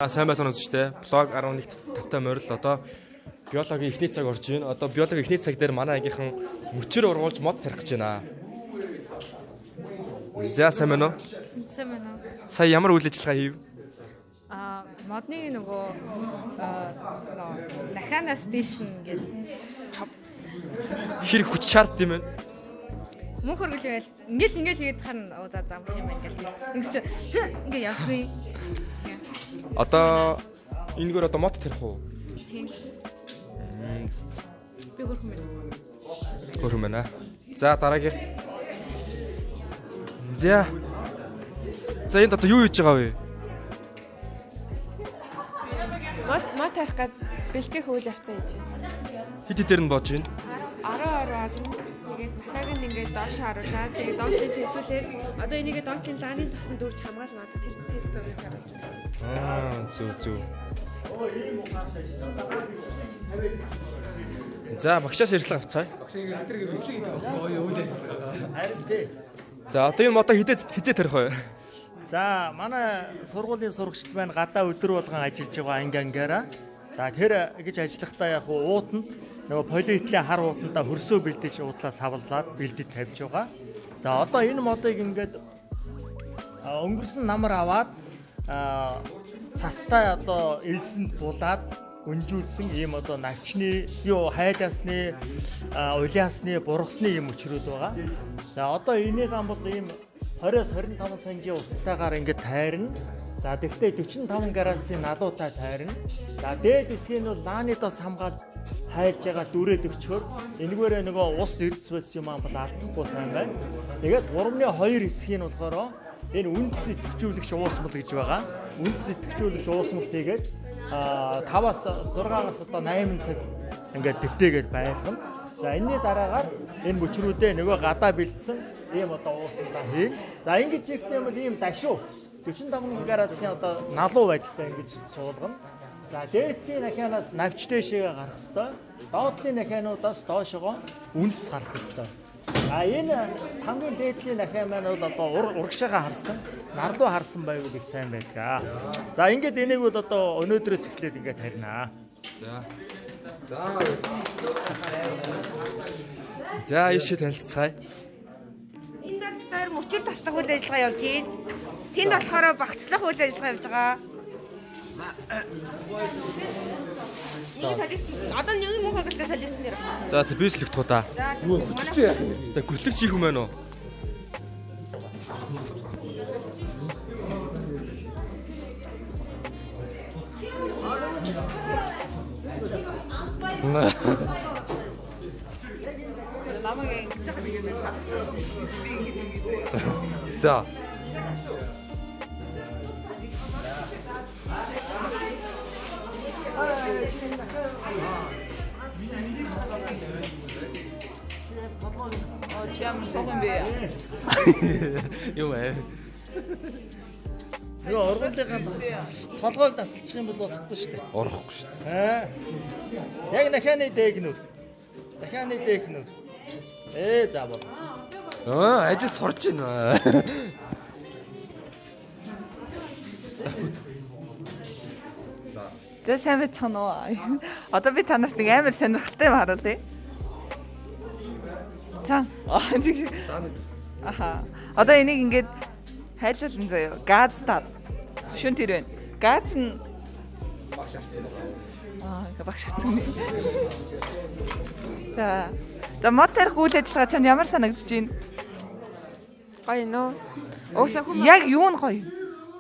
Сайн байсан үстэй. Блог 11:05 морил одоо биологийн эхний цаг орж байна. Одоо биологийн эхний цаг дээр манай ангийнхан мөчөр ургуулж мод тарих гэж байна. За сайн байна уу? Сайн байна уу? Сая ямар үйл ажиллагаа хийв? Модны нөгөө Нахана стейшн гэдэг Хэр хүч шаард юм бэ? мөнх хөргөл ингээл хийгээд харна за замх юм ингээл. Тэгс чи ингээ явдгүй. Одоо энэгээр одоо мод тарих уу? Тийм. Би хөрхөн байна. Хөрхөн байна. За дараагийн. За энд одоо юу хийж байгаа вэ? Мод тарих гээд бэлтгэх үйл явцаа хийж байна. Хэд дээр нь боож байна? 10 тэгээд дахиад ингээд доош харуулаад тэгээд доотлын тэнцүүлээд одоо энийгээ доотлын лааны тоснд дүүрж хамгаална одоо тэр дөрөв харуулж байна. Зүг. За багшаас ярилцлага авцгаая. За одоо энэ модоо хизээ тарих вэ? За манай сургуулийн сурагчид байна гадаа өдөр болгон ажиллаж байгаа ангиангаараа. За тэр гэж ажиллахдаа яг уутанд нөгөө полиэтилений хар уутандаа хөрсөө бэлдэж уудлаа савлаад бэлдэд тавьж байгаа. За одоо энэ модыг ингээд өнгөрсөн намар аваад цастай одоо элсэнд булаад өнжүүлсэн ийм одоо навчны хайлаасны улаасны бургасны ийм өчрүүд байгаа. За одоо энийг ам бол ийм 20-25 санжийн урттайгаар ингээд тайрна. За тэгвэл 45 градусын налуутай тайрна. За дээд хэсгийг нь бол лааны дос хамгаалж хайлж байгаа дүрээд өчгөр энэгээрээ нөгөө ус эрдэс байсан юм аа бол алдахгүй сайн байна. Тэгээд 3-2 хэсгийг нь болохоор энэ үндэс идэвхжүүлэгч уусмал гэж байгаа. Үндэс идэвхжүүлэгч уусмал тэгээд 5-аас 6-аас одоо 8 цаг ингээд дэвтээгээд байлгана. За энэний дараагаар энэ мөчрүүдээ нөгөө гадаа бэлдсэн ийм одоо уутандаа хийн. За ингэж ихтэй юм бол ийм дашуу 45 градусын одоо налуу байдалтай ингэж суулгана. За дээдлийн нахианаас навч дэшээ гарах хэвээр. Доотлын нахиануудаас доошогоо үндэс гарах хэвээр. Энэ хамгийн дээдлийн нахиан маань бол одоо урагшаага харсан, нарлуу харсан байвал их сайн байдаг. За ингээд энийг бол одоо өнөөдрөөс эхлээд ингээд харьнаа. За ийшээ танилццгаая. Энд дээр мөчөр таслах үйл ажиллагаа явж байна. Тэнд болохоор багцлах үйл ажиллагаа явж байгаа. Одоо нэг мөнх хөргөлтэй солиосон дэр. За бийслэгт туу да. Юу хөтлөж яах юм? За гүрлэгч хийх юм байна уу? За. Чам согон бэ. Юу вэ? Нөгөө ургуулгын толгойг дасчих юм бол болохгүй шүү дээ. Орохгүй шүү дээ. Яг нахааны дээгнүр. Дахианы дээгнүр. За бол. Ажил сурж байна. За сайн байцгаана уу? Одоо би танаас нэг амар сонирхолтой юм харуулъя. За. Аха. Одоо энийг ингээд хайлуулсан заяа. Газтаа. Шүн тэр байна. Газ нь багш авсан. Багш авсан. За мод тарих үйл ажиллагаа чам ямар санагдаж байна? Гоё нөө. Уусаа хүм Яг юу нь гоё?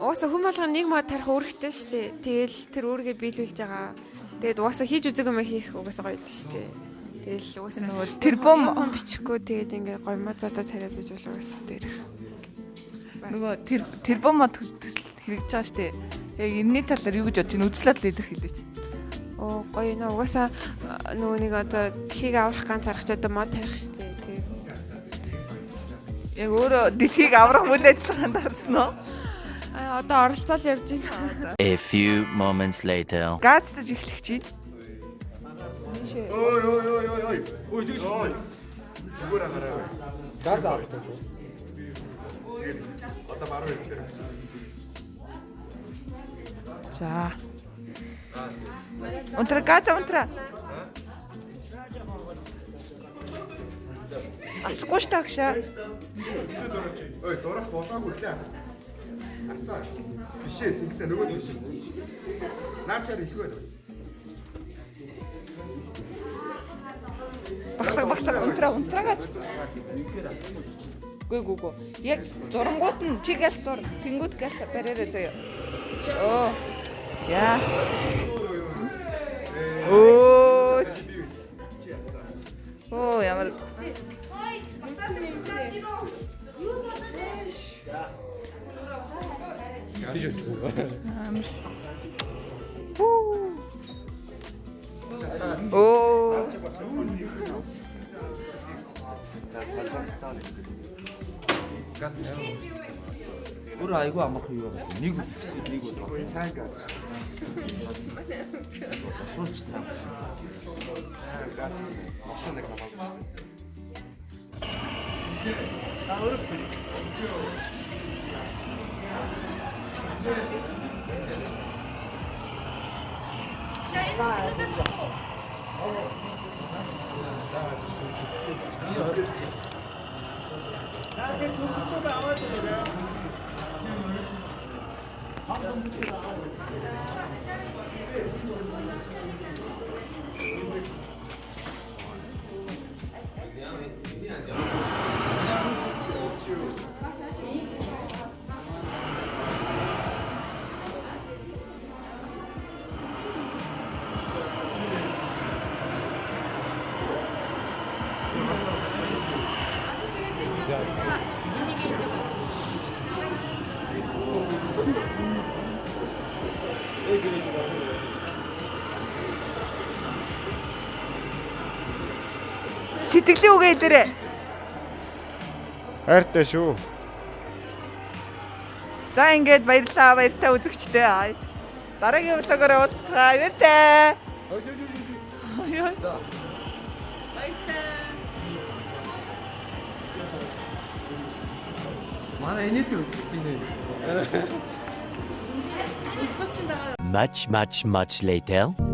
Уусаа хүм болгоно нэг мод тарих үүрэгтэй шүү дээ. Тэгэл тэр үүргээ биелүүлж байгаа. Тэгээд уусаа хийж үзэг юм хийх угаасаа гоё дээ шүү дээ. Тэгэл уусаа нөгөө тэр бом бичихгүй тэгээд ингээ гоё модоо тариад биж болоо уусаа дээр. Нөгөө тэр бом мод төсөл хэрэгж байгаа шүү дээ. Яг энэний талаар юу гэж бодож байна? Үзлээд л илэрхийлээч. Оо гоё нөө угаасаа нөгөө нэг одоо дэлхийг аврах ганц аргач одоо мод тарих шүү дээ. Тэгээд яг өөрөө дэлхийг аврах үйл ажиллагаанд орсон уу? Одоо оролцоол явж байна. A few moments later. Газтаж эхлэх чинь. Ой тэгж. Зүгээр агараа. Газ авдаг. Одоо баруун ирэхээр гэсэн. За. Унтра газа унтра. Асгүй ш тагшаа. Ой, зурах болоогүй лээ. Асаа. Бишээ зинхсээ нөгөө биш. Наачаар их байна. Багсаг унтраагач. Гү. Яг зурангууд нь чигээс зур, тэнгууд гээс бариараа заяа. Оо. Яа. Оо. Оо, ямар Тийш очгүй. амарс. Оо. Өөр айгүй амархан юу байна? Нэг өдөр сайн газ. шуулж таа. Газ. Машин нэг хамаагүй. Сэтгэлийн үгээ хэлээрэй. Хайртай шүү. За ингээд баярлалаа баяртай үзэгчтэй. Дараагийн влогоор уулзцгаа. Баяртай. Манай энэтэй үзэж байна. Much later.